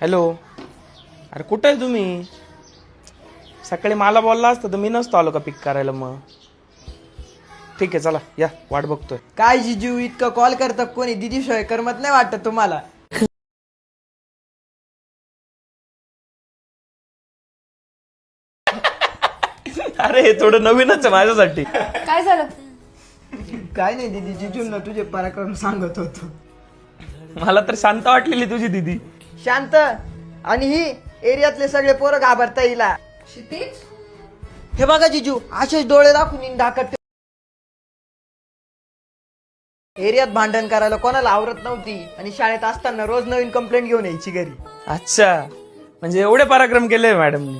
Hello. अरे कुठं आहे तुम्ही? सकाळी मला बोलला असतं तर मी नसतो आलो का पिक करायला. मग ठीक आहे, चला या, वाट बघतोय. काय जिजू इतकं कॉल करता कोणी दिदी शिवाय करमत नाही वाटत तुम्हाला? अरे हे थोडं नवीनच आहे माझ्यासाठी. काय झालं? काय नाही दीदी, जिजूंना तुझे पराक्रम सांगत होतो. मला तर शांत वाटलेली तुझी दीदी. शांत आणि ही एरियातले सगळे पोरं घाबरता हिला. क्षितिज, हे बघा जिजू, असेच डोळे दाखवून डाकट. एरियात भांडण करायला कोणाला आवरत नव्हती आणि शाळेत असताना रोज नवीन कंप्लेंट घेऊन यायची घरी. अच्छा, म्हणजे एवढे पराक्रम केले मॅडमनी.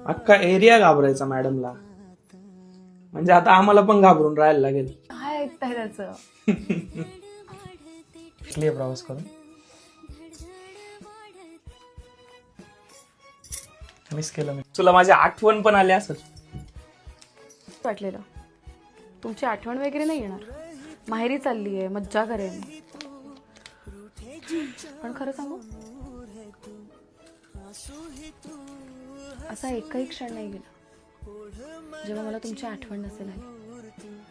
अख्खा एरिया घाबरायचा मॅडमला, म्हणजे आता आम्हाला पण घाबरून राहायला लागेल. काय ऐकताय त्याचं? प्रवास करून मिस केलं मी. तुला माझी आठवण पण आली असं वाटलेलं तुमची आठवण वगैरे नाही येणार. माहेरी चालली आहे, मज्जा करेन. पण खरं सांगू, असा एकही क्षण नाही गेला जेव्हा मला तुमची आठवण नसेल आली.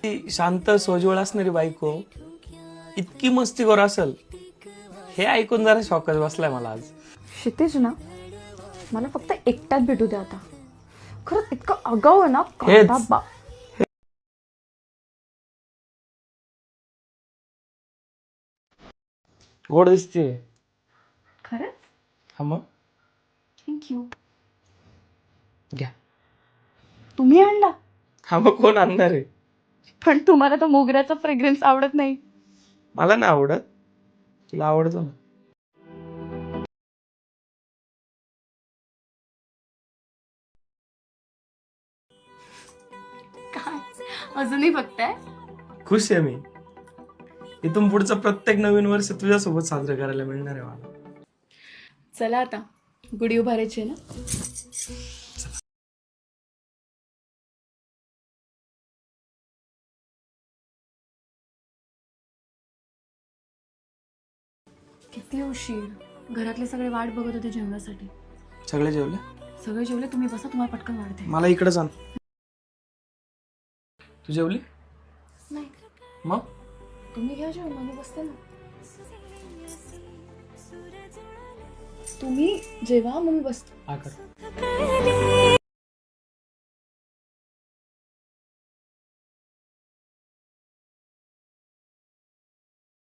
ती शांत सोजवळ असणारी बायको इतकी मस्तीखोर असेल हे ऐकून जरा शॉकच बसलाय मला आज. क्षितिज ना, मला फक्त एकटाच भेटू द्या आता. खरंच इतकं आगाऊ आहे ना, हेच. कांदा बा. गोड दिसते. खरंच? हा मग थँक्यू. घ्या. तुम्ही आणला? हा मग कोण आणणार आहे? पण तुम्हाला तर मोगऱ्याचा फ्रेग्रन्स आवडत नाही. मला नाही आवडत, तुला आवडतो ना. काय अजूनही बघताय? खुश आहे मी. इथून पुढचं प्रत्येक नवीन वर्ष तुझ्यासोबत साजरं करायला मिळणार आहे मला. चला आता गुढी उभारायची आहे ना. किती उशीर. घरातले सगळे वाट बघत होते जेवणासाठी. सगळे जेवले? सगळे जेवले. तुम्ही बसा, तुम्हाला पटकन वाढते. मला इकडे जाण. तू जेवली? नाही, मग तुम्ही घ्या जेवण, मी बसते ना. तुम्ही जेवा, मग मी बसते. हा कर.